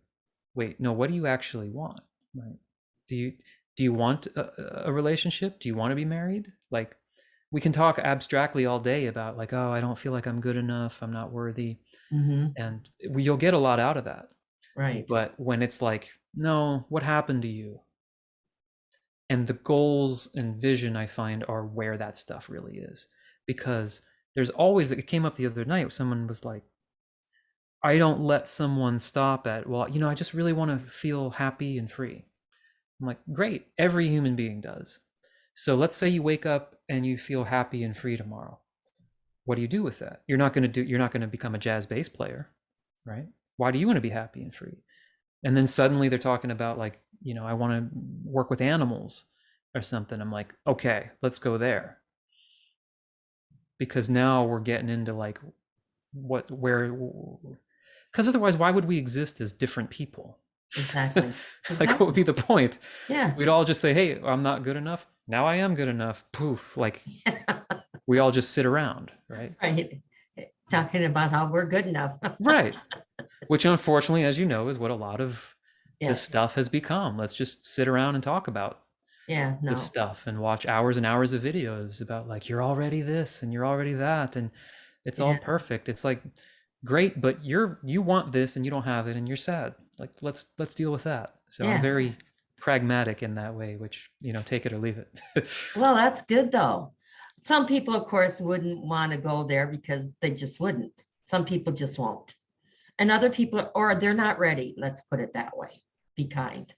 Speaker 2: wait, no, what do you actually want? Right? Do you want a relationship? Do you want to be married? Like, we can talk abstractly all day about like, oh, I don't feel like I'm good enough, I'm not worthy,
Speaker 1: Hmm.
Speaker 2: and you'll get a lot out of that.
Speaker 1: Right.
Speaker 2: But when it's like, no, what happened to you? And the goals and vision, I find, are where that stuff really is. Because there's always, it came up the other night, someone was like, I don't let someone stop at, well, I just really want to feel happy and free. I'm like, great, every human being does. So let's say you wake up and you feel happy and free tomorrow. What do you do with that? You're not going to become a jazz bass player, right? Why do you want to be happy and free? And then suddenly they're talking about like, I want to work with animals or something. I'm like, okay, let's go there. Because now we're getting into like where, because otherwise, why would we exist as different people?
Speaker 1: Exactly.
Speaker 2: Like, what would
Speaker 1: Exactly.
Speaker 2: be the point?
Speaker 1: Yeah.
Speaker 2: We'd all just say, hey, I'm not good enough. Now I am good enough. Poof. Like, we all just sit around, right?
Speaker 1: Right. Talking about how we're good enough.
Speaker 2: Right. Which, unfortunately, as you know, is what a lot of this
Speaker 1: Yes.
Speaker 2: stuff has become. Let's just sit around and talk about
Speaker 1: Yeah.
Speaker 2: this
Speaker 1: No.
Speaker 2: stuff and watch hours and hours of videos about like, you're already this and you're already that, and it's all
Speaker 1: Yeah.
Speaker 2: perfect. It's like, great, but you want this and you don't have it and you're sad. Like let's deal with that. So I'm
Speaker 1: Yeah.
Speaker 2: very pragmatic in that way, which, take it or leave it.
Speaker 1: Well, that's good though. Some people, of course, wouldn't want to go there because they just wouldn't. Some people just won't. And other people, or they're not ready. Let's put it that way. Be kind.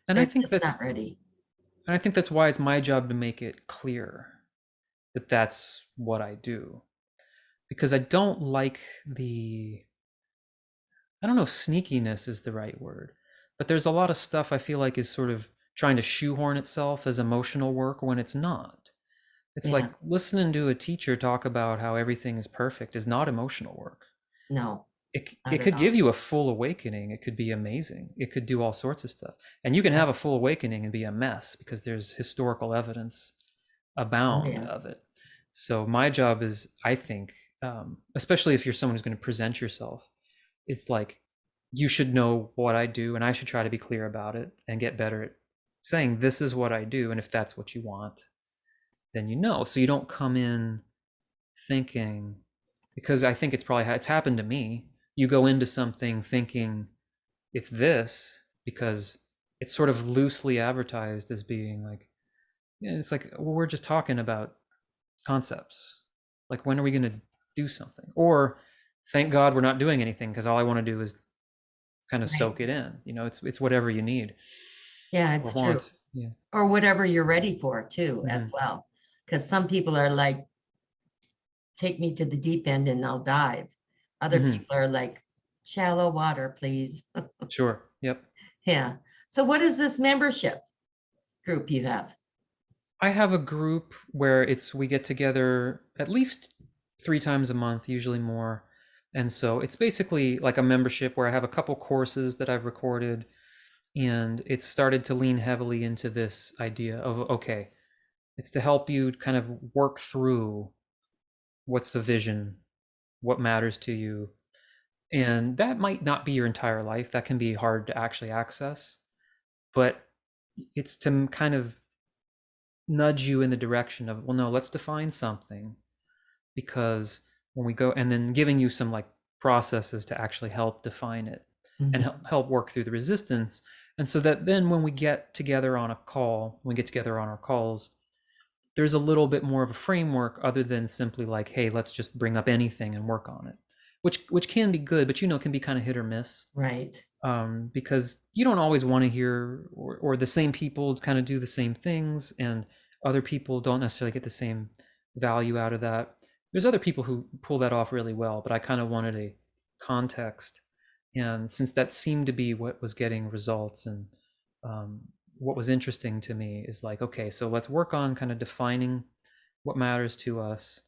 Speaker 2: And I
Speaker 1: They're
Speaker 2: think
Speaker 1: just
Speaker 2: that's
Speaker 1: not ready.
Speaker 2: and I think that's why it's my job to make it clear that that's what I do, because I don't like the I don't know if sneakiness is the right word, but there's a lot of stuff I feel like is sort of trying to shoehorn itself as emotional work when it's not. It's
Speaker 1: Yeah.
Speaker 2: like listening to a teacher talk about how everything is perfect is not emotional work.
Speaker 1: No,
Speaker 2: It
Speaker 1: not at
Speaker 2: could give
Speaker 1: all.
Speaker 2: you a full awakening. It could be amazing. It could do all sorts of stuff. And you can
Speaker 1: Yeah.
Speaker 2: have a full awakening and be a mess because there's historical evidence
Speaker 1: Oh,
Speaker 2: abound
Speaker 1: yeah.
Speaker 2: of it. So my job is, I think, especially if you're someone who's going to present yourself, it's like you should know what I do, and I should try to be clear about it and get better at saying this is what I do, and if that's what you want, then so you don't come in thinking, because I think it's happened to me. You go into something thinking it's this because it's sort of loosely advertised as being like, yeah, it's like, well, we're just talking about concepts. Like, when are we going to do something? Or thank God we're not doing anything because all I want to do is kind of
Speaker 1: Right.
Speaker 2: soak it in. It's whatever you need
Speaker 1: Yeah,
Speaker 2: or
Speaker 1: it's true.
Speaker 2: want. Yeah.
Speaker 1: Or whatever you're ready for too, as
Speaker 2: Hmm.
Speaker 1: well. Because some people are like, take me to the deep end and I'll dive. Other
Speaker 2: Hmm.
Speaker 1: people are like, shallow water, please.
Speaker 2: Sure. Yep.
Speaker 1: Yeah. So what is this membership group you have?
Speaker 2: I have a group where we get together at least 3 times a month, usually more. And so it's basically like a membership where I have a couple courses that I've recorded, and it's started to lean heavily into this idea of, okay, it's to help you kind of work through what's the vision, what matters to you. And that might not be your entire life. That can be hard to actually access, but it's to kind of nudge you in the direction of, well, no, let's define something, because when we go, and then giving you some like processes to actually help define it and
Speaker 1: Mhm.
Speaker 2: help work through the resistance. And so that then when we get together on a call, when we get together on our calls, there's a little bit more of a framework other than simply like, hey, let's just bring up anything and work on it, which can be good, but can be kind of hit or miss,
Speaker 1: Right.
Speaker 2: because you don't always want to hear, or the same people kind of do the same things, and other people don't necessarily get the same value out of that. There's other people who pull that off really well, but I kind of wanted a context. And since that seemed to be what was getting results, and um, what was interesting to me is like, okay, so let's work on kind of defining what matters to us.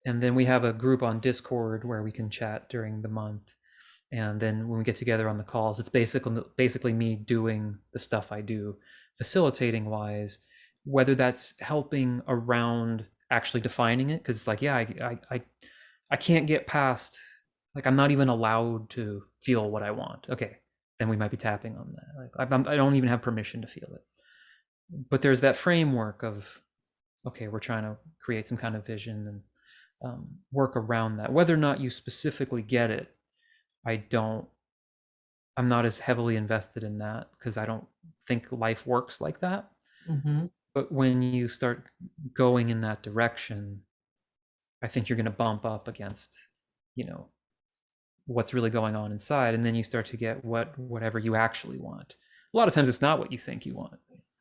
Speaker 2: And then we have a group on Discord where we can chat during the month, and then when we get together on the calls, it's basically me doing the stuff I do, facilitating wise, whether that's helping around actually defining it, because it's like, yeah, I can't get past, like, I'm not even allowed to feel what I want. Okay, then we might be tapping on that. Like, I don't even have permission to feel it. But there's that framework of, okay, we're trying to create some kind of vision and work around that. Whether or not you specifically get it, I don't I'm not as heavily invested in that because I don't think life works like that.
Speaker 1: Hmm.
Speaker 2: But when you start going in that direction, I think you're going to bump up against, you know, what's really going on inside, and then you start to get whatever you actually want. A lot of times it's not what you think you want.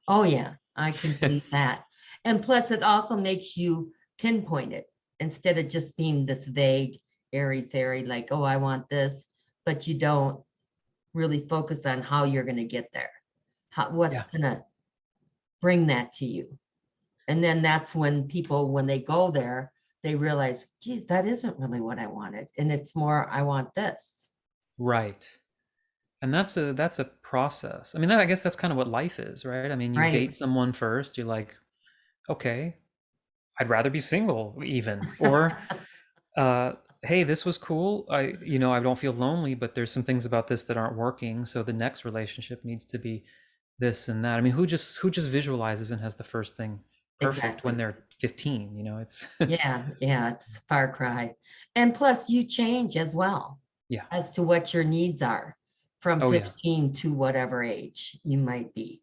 Speaker 1: Oh, yeah, I can believe that. And plus, it also makes you pinpoint it instead of just being this vague, airy fairy, like, oh, I want this, but you don't really focus on how you're going to get there, what's
Speaker 2: Yeah.
Speaker 1: going to bring that to you. And then that's when people, when they go there, they realize, geez, that isn't really what I wanted. And it's more, I want this.
Speaker 2: Right. And that's a process. I mean, I guess that's kind of what life is, right? I mean, you
Speaker 1: Right.
Speaker 2: date someone first, you're like, okay, I'd rather be single even. Or uh hey, this was cool. I don't feel lonely, but there's some things about this that aren't working, so the next relationship needs to be this and that. I mean, who just visualizes and has the first thing perfect when
Speaker 1: Exactly.
Speaker 2: they're 15? It's
Speaker 1: Yeah. Yeah. It's a far cry. And plus, you change as well.
Speaker 2: Yeah.
Speaker 1: as to what your needs are from
Speaker 2: Oh yeah.
Speaker 1: 15 to whatever age you might be,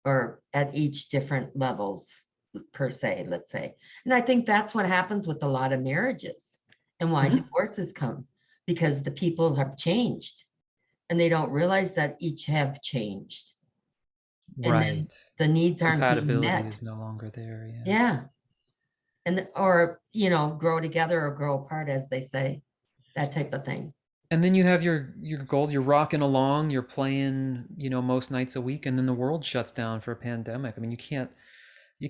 Speaker 1: or at each different levels per se, let's say. And I think that's what happens with a lot of marriages and why
Speaker 2: Hmm.
Speaker 1: divorces come, because the people have changed and they don't realize that each have changed. And then
Speaker 2: Right.
Speaker 1: the needs aren't being
Speaker 2: Compatibility
Speaker 1: met.
Speaker 2: is no longer there. Yeah.
Speaker 1: Yeah. And or, grow together or grow apart, as they say, that type of thing.
Speaker 2: And then you have your goals. You're rocking along. You're playing, most nights a week, and then the world shuts down for a pandemic. I mean, you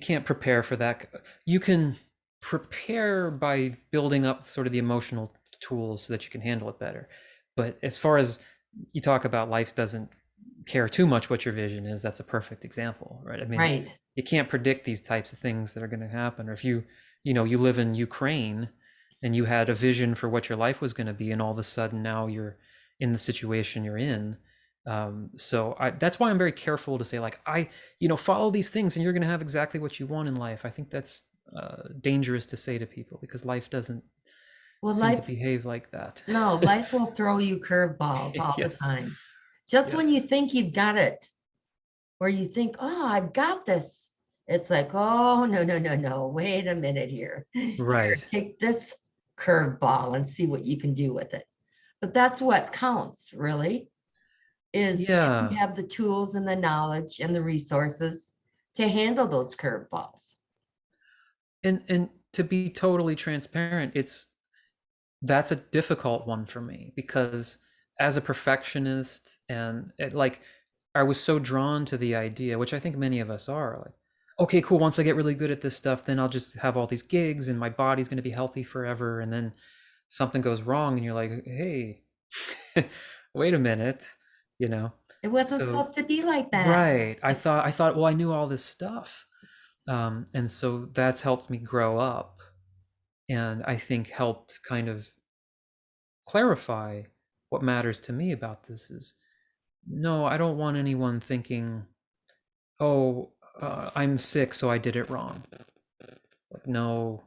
Speaker 2: can't prepare for that. You can prepare by building up sort of the emotional tools so that you can handle it better. But as far as you talk about, life doesn't care too much what your vision is. That's a perfect example, right? I mean,
Speaker 1: Right.
Speaker 2: you can't predict these types of things that are going to happen. Or if you live in Ukraine and you had a vision for what your life was going to be, and all of a sudden now you're in the situation you're in. That's why I'm very careful to say, like, follow these things and you're going to have exactly what you want in life. I think that's dangerous to say to people because life doesn't
Speaker 1: Well,
Speaker 2: seem to
Speaker 1: life,
Speaker 2: behave like that.
Speaker 1: no, life will throw you curveballs all the
Speaker 2: Yes.
Speaker 1: time. Just when you
Speaker 2: Yes.
Speaker 1: think you've got it, or you think, oh, I've got this, it's like, oh, no, no, no, no, wait a minute here. Here,
Speaker 2: Right.
Speaker 1: take this curveball and see what you can do with it. But that's what counts, really, is if you
Speaker 2: Yeah.
Speaker 1: have the tools and the knowledge and the resources to handle those curveballs.
Speaker 2: And to be totally transparent, that's a difficult one for me because as a perfectionist and like I was so drawn to the idea, which I think many of us are, like, okay, cool, once I get really good at this stuff, then I'll just have all these gigs and my body's going to be healthy forever, and then something goes wrong and you're like, hey, wait a minute, you know.
Speaker 1: It wasn't
Speaker 2: So
Speaker 1: supposed to be like that.
Speaker 2: right, I thought well, I knew all this stuff. And so that's helped me grow up, and I think helped kind of clarify what matters to me about this is, no, I don't want anyone thinking, oh, I'm sick, so I did it wrong. Like, no,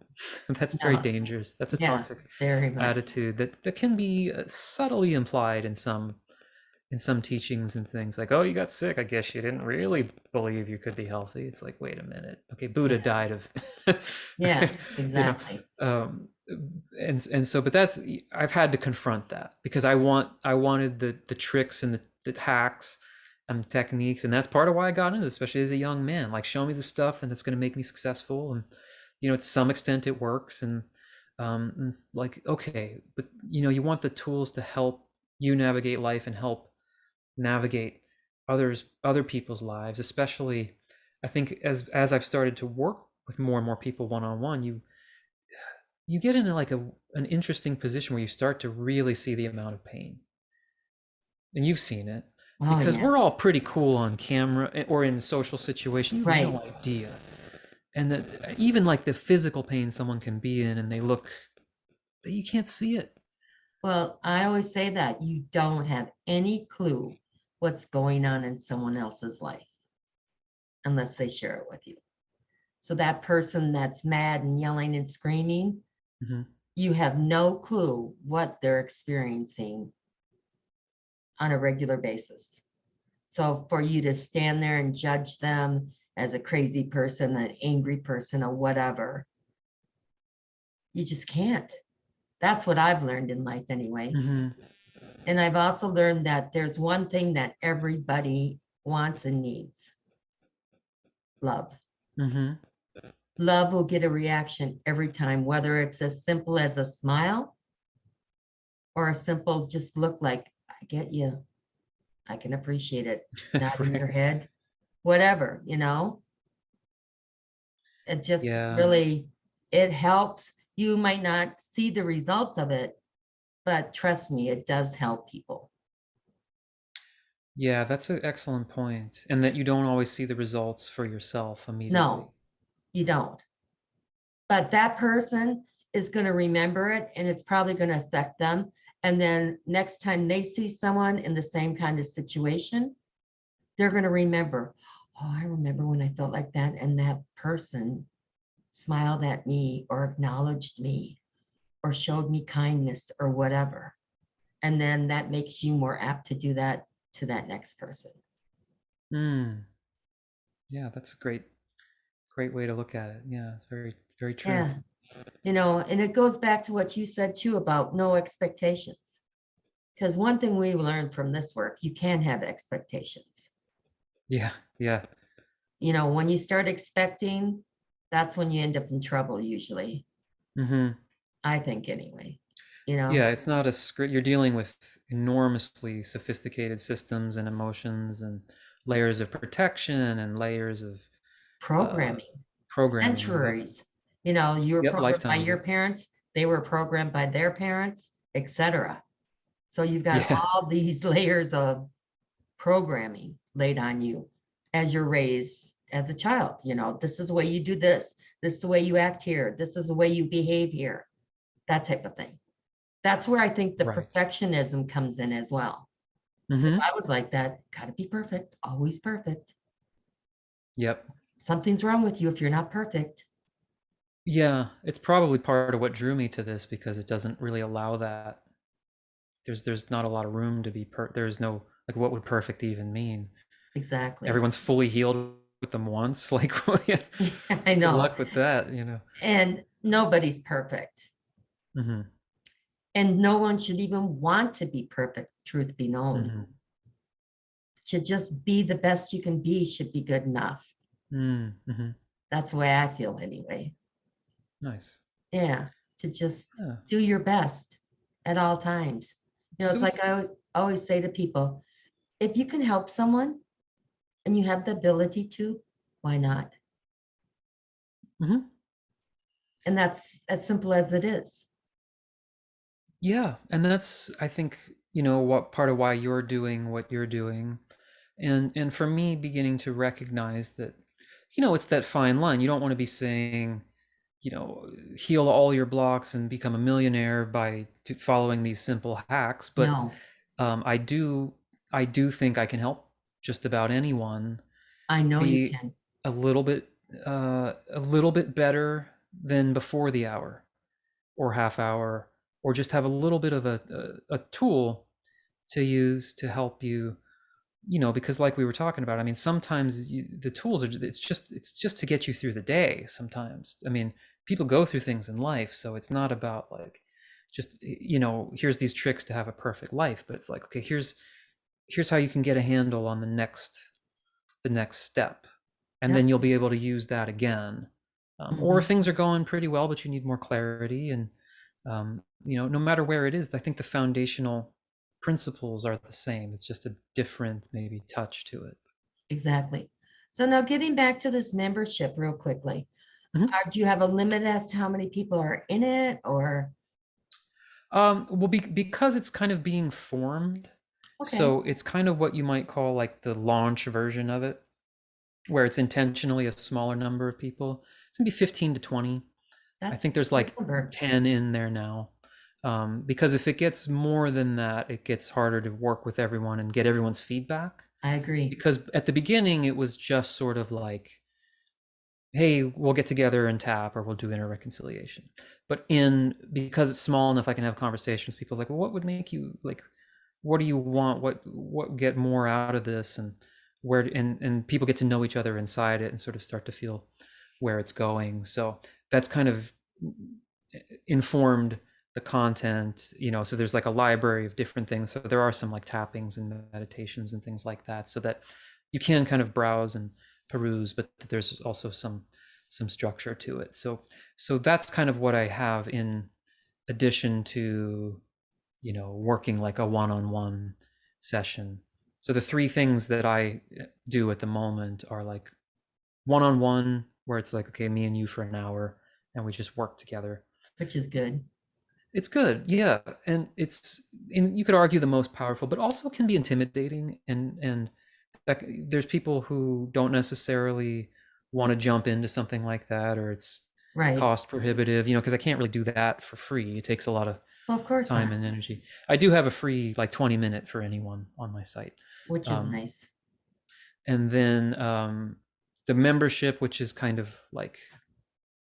Speaker 2: that's very
Speaker 1: No,
Speaker 2: dangerous. That's a
Speaker 1: yeah,
Speaker 2: toxic
Speaker 1: very much.
Speaker 2: attitude that can be subtly implied in some teachings and things, like, oh, you got sick, I guess you didn't really believe you could be healthy. It's like, wait a minute, okay, Buddha
Speaker 1: Yeah,
Speaker 2: died of
Speaker 1: yeah,
Speaker 2: you know
Speaker 1: exactly.
Speaker 2: um and so, but that's, I've had to confront that because I wanted the tricks and the hacks and the techniques, and that's part of why I got into this, especially as a young man. Like, show me the stuff and it's going to make me successful, and to some extent it works. And it's like, okay, but you want the tools to help you navigate life and help navigate other people's lives, especially, I think, as I've started to work with more and more people one on one, you get into like an interesting position where you start to really see the amount of pain, and you've seen it,
Speaker 1: Oh,
Speaker 2: because
Speaker 1: yeah,
Speaker 2: we're all pretty cool on camera or in social situation. You have
Speaker 1: right.
Speaker 2: no idea, and that even like the physical pain someone can be in, and they look, that you can't see it.
Speaker 1: Well, I always say that you don't have any clue what's going on in someone else's life unless they share it with you. So that person that's mad and yelling and screaming,
Speaker 2: Hmm.
Speaker 1: you have no clue what they're experiencing on a regular basis. So for you to stand there and judge them as a crazy person, an angry person, or whatever, you just can't. That's what I've learned in life anyway.
Speaker 2: Hmm.
Speaker 1: And I've also learned that there's one thing that everybody wants and needs: love.
Speaker 2: Hmm.
Speaker 1: Love will get a reaction every time, whether it's as simple as a smile or a simple just look like, I get you, I can appreciate it, nodding your
Speaker 2: Right.
Speaker 1: head, whatever, it just
Speaker 2: Yeah.
Speaker 1: really, it helps. You might not see the results of it, but trust me, it does help people.
Speaker 2: Yeah, that's an excellent point. And that you don't always see the results for yourself immediately.
Speaker 1: No, you don't. But that person is going to remember it and it's probably going to affect them. And then next time they see someone in the same kind of situation, they're going to remember, oh, I remember when I felt like that. And that person smiled at me or acknowledged me or showed me kindness or whatever. And then that makes you more apt to do that to that next person.
Speaker 2: Mm. Yeah, that's a great way to look at it. Yeah, it's very true.
Speaker 1: Yeah. And it goes back to what you said too about no expectations. Because one thing we learned from this work, you can have expectations.
Speaker 2: Yeah, yeah.
Speaker 1: When you start expecting, that's when you end up in trouble, usually.
Speaker 2: Mm-hmm.
Speaker 1: I think, anyway. You know,
Speaker 2: Yeah, it's not a script. You're dealing with enormously sophisticated systems and emotions and layers of protection and layers of uh,
Speaker 1: programming,
Speaker 2: programming. Yep,
Speaker 1: centuries. You were
Speaker 2: yep.
Speaker 1: programmed by
Speaker 2: Lifetimes.
Speaker 1: your
Speaker 2: Yep.
Speaker 1: parents, they were programmed by their parents, etc. So you've got
Speaker 2: Yeah.
Speaker 1: all these layers of programming laid on you as you're raised as a child. This is the way you do this. This is the way you act here. This is the way you behave here. That type of thing. That's where I think the
Speaker 2: Right.
Speaker 1: perfectionism comes in as well. Because
Speaker 2: Mm-hmm.
Speaker 1: I was like that, gotta be perfect, always perfect.
Speaker 2: Yep.
Speaker 1: Something's wrong with you if you're not perfect.
Speaker 2: Yeah, it's probably part of what drew me to this because it doesn't really allow that. There's not a lot of room to be there's no, like, what would perfect even mean?
Speaker 1: Exactly.
Speaker 2: Everyone's fully healed with them once. Like, well, yeah,
Speaker 1: I
Speaker 2: good
Speaker 1: know.
Speaker 2: luck with that.
Speaker 1: And nobody's perfect.
Speaker 2: Mm-hmm.
Speaker 1: And no one should even want to be perfect, truth be known.
Speaker 2: Mm-hmm.
Speaker 1: Should just be the best you can be, should be good enough.
Speaker 2: Mm-hmm.
Speaker 1: That's the way I feel anyway.
Speaker 2: Nice.
Speaker 1: Yeah, to just
Speaker 2: Yeah.
Speaker 1: do your best at all times. It's
Speaker 2: So
Speaker 1: like
Speaker 2: it's
Speaker 1: I always say to people, if you can help someone and you have the ability to, why not?
Speaker 2: mhm.
Speaker 1: And that's as simple as it is.
Speaker 2: Yeah, and that's, I think, what part of why you're doing what you're doing. And for me, beginning to recognize that, it's that fine line. You don't want to be saying, you know, heal all your blocks and become a millionaire by following these simple hacks. But
Speaker 1: No,
Speaker 2: I do think I can help just about anyone
Speaker 1: I know you
Speaker 2: be
Speaker 1: can.
Speaker 2: a little bit a little bit better than before the hour or half hour, or just have a little bit of a tool to use to help you, because like we were talking about, I mean, sometimes the tools are, it's just to get you through the day. Sometimes, I mean, people go through things in life, so it's not about, like, just, here's these tricks to have a perfect life, but it's like, okay, here's how you can get a handle on the next step, and
Speaker 1: Yep.
Speaker 2: then you'll be able to use that again. Or
Speaker 1: Hmm.
Speaker 2: things are going pretty well but you need more clarity, and no matter where it is, I think the foundational principles are the same. It's just a different, maybe, touch to it.
Speaker 1: Exactly. So now getting back to this membership real quickly,
Speaker 2: Mhm.
Speaker 1: do you have a limit as to how many people are in it or?
Speaker 2: Well, because it's kind of being formed,
Speaker 1: Okay,
Speaker 2: so it's kind of what you might call like the launch version of it, where it's intentionally a smaller number of people. It's gonna be 15 to 20. I
Speaker 1: that's
Speaker 2: think there's
Speaker 1: a good
Speaker 2: like
Speaker 1: number.
Speaker 2: 10 in there now. Because if it gets more than that, it gets harder to work with everyone and get everyone's feedback.
Speaker 1: I agree.
Speaker 2: Because at the beginning, it was just sort of like, hey, we'll get together and tap, or we'll do inner reconciliation. But because it's small enough, I can have conversations. People are like, well, what would make you, like, what do you want? What get more out of this? And and people get to know each other inside it and sort of start to feel where it's going. So that's kind of informed the content, so there's like a library of different things. So there are some like tappings and meditations and things like that, so that you can kind of browse and peruse, but there's also some structure to it. So that's kind of what I have, in addition to, working like a one-on-one session. So the three things that I do at the moment are like one-on-one, where it's like, okay, me and you for an hour, and we just work together.
Speaker 1: Which is good.
Speaker 2: It's good, yeah, and you could argue the most powerful, but also can be intimidating, and like, there's people who don't necessarily want to jump into something like that, or it's
Speaker 1: Right.
Speaker 2: cost prohibitive, because I can't really do that for free. It takes a lot of
Speaker 1: Well, of course
Speaker 2: time
Speaker 1: not,
Speaker 2: and energy. I do have a free, like, 20-minute for anyone on my site.
Speaker 1: which is
Speaker 2: Um,
Speaker 1: nice.
Speaker 2: and then the membership, which is kind of like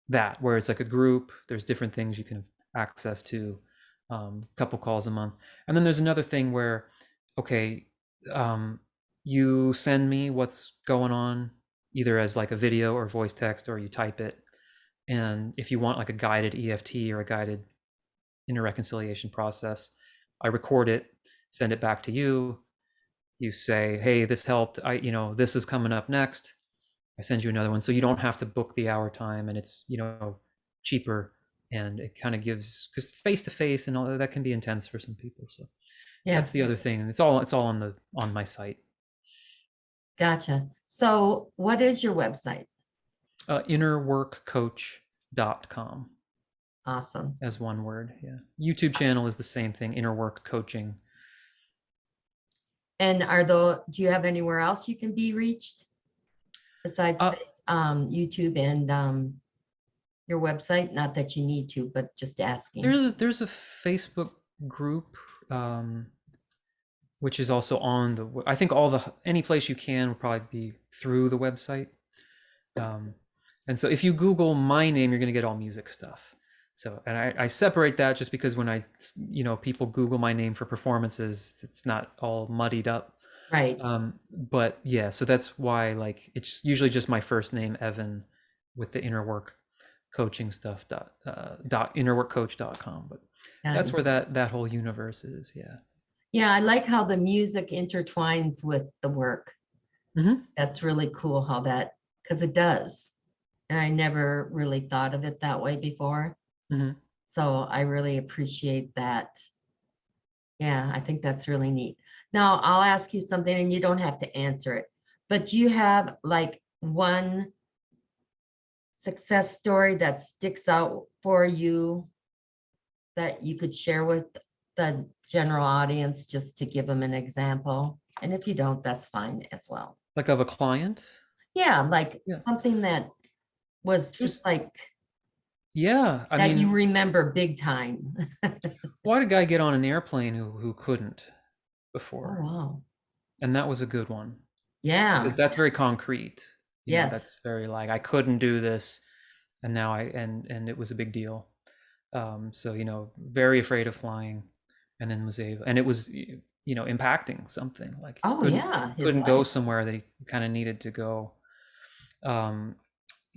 Speaker 2: that, where it's like a group. There's different things you can access to. couple calls a month. And then there's another thing where, okay, um, you send me what's going on, either as like a video or voice text, or you type it. And if you want like a guided EFT or a guided inner reconciliation process, I record it, send it back to you. You say, hey, this helped. This is coming up next. I send you another one. So you don't have to book the hour time, and it's, cheaper, and it kind of gives, because face to face and all that can be intense for some people. So
Speaker 1: Yeah,
Speaker 2: that's the other thing. And it's all on my site.
Speaker 1: gotcha. So what is your website?
Speaker 2: Innerworkcoach.com
Speaker 1: Awesome.
Speaker 2: as one word. Yeah. YouTube channel is the same thing, Inner Work Coaching.
Speaker 1: And do you have anywhere else you can be reached besides
Speaker 2: Uh,
Speaker 1: YouTube and your website? Not that you need to, but just asking.
Speaker 2: there's a Facebook group, which is also on I think any place you can will probably be through the website. And so if you Google my name, you're going to get all music stuff. So, and I separate that just because when people Google my name for performances, it's not all muddied up.
Speaker 1: Right.
Speaker 2: But yeah, so that's why, like, it's usually just my first name, Evan, with the inner work coaching stuff, innerworkcoach.com. But that's where that whole universe is. Yeah.
Speaker 1: Yeah, I like how the music intertwines with the work.
Speaker 2: Mm-hmm.
Speaker 1: That's really cool because it does. And I never really thought of it that way before.
Speaker 2: Mm-hmm.
Speaker 1: So I really appreciate that. Yeah, I think that's really neat. Now, I'll ask you something and you don't have to answer it, but do you have like one success story that sticks out for you that you could share with the general audience just to give them an example? And if you don't, that's fine as well.
Speaker 2: Like of a client.
Speaker 1: Yeah, like
Speaker 2: Yeah.
Speaker 1: something that was just like
Speaker 2: Yeah, I
Speaker 1: that you
Speaker 2: mean,
Speaker 1: remember big time.
Speaker 2: why did a guy get on an airplane who couldn't
Speaker 1: Oh,
Speaker 2: before?
Speaker 1: wow.
Speaker 2: And that was a good one, because
Speaker 1: Yeah.
Speaker 2: that's very concrete.
Speaker 1: Yes.
Speaker 2: That's very like, I couldn't do this, and now and it was a big deal. So very afraid of flying, and then was able, and it was impacting something, like
Speaker 1: Oh, yeah. His
Speaker 2: couldn't go
Speaker 1: life.
Speaker 2: somewhere that he kind of needed to go. Um,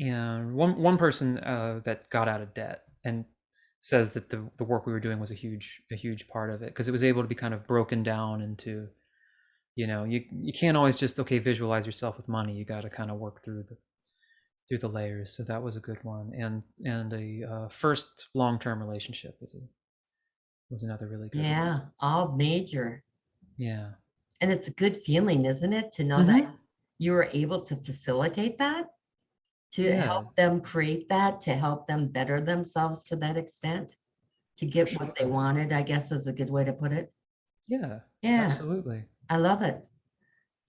Speaker 2: and one person that got out of debt and says that the work we were doing was a huge part of it, because it was able to be kind of broken down into, you can't always just, okay, visualize yourself with money. You got to kind of work through the layers. So that was a good one. And a first long-term relationship was another really good one.
Speaker 1: Yeah, all major.
Speaker 2: Yeah.
Speaker 1: And it's a good feeling, isn't it, to know that
Speaker 2: Mm-hmm.
Speaker 1: you were able to facilitate that, to
Speaker 2: Yeah,
Speaker 1: help them create that, to help them better themselves to that extent, to
Speaker 2: for
Speaker 1: get what they
Speaker 2: sure.
Speaker 1: wanted, I guess is a good way to put it.
Speaker 2: Yeah,
Speaker 1: Yeah,
Speaker 2: absolutely.
Speaker 1: I love it.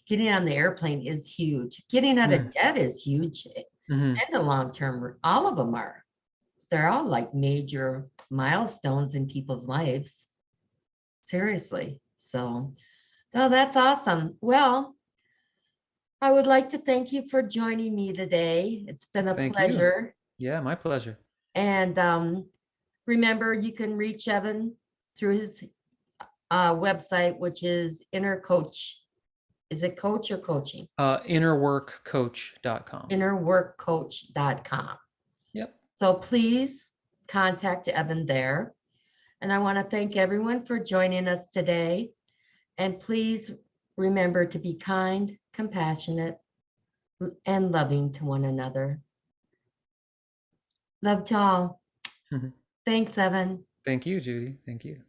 Speaker 1: Getting on the airplane is huge. Getting out
Speaker 2: Yeah.
Speaker 1: of debt is huge.
Speaker 2: Mm-hmm.
Speaker 1: And the long term, all of them are. They're all like major milestones in people's lives. Seriously. So, oh, that's awesome. Well, I would like to thank you for joining me today. It's been a
Speaker 2: Thank you.
Speaker 1: pleasure.
Speaker 2: Yeah, my pleasure.
Speaker 1: And remember, you can reach Evan through his website, which is Inner Coach. Is it coach or coaching?
Speaker 2: Innerworkcoach.com.
Speaker 1: Innerworkcoach.com.
Speaker 2: Yep.
Speaker 1: So please contact Evan there. And I want to thank everyone for joining us today. And please remember to be kind, compassionate, and loving to one another. Love to all. Thanks, Evan.
Speaker 2: Thank you, Judy. Thank you.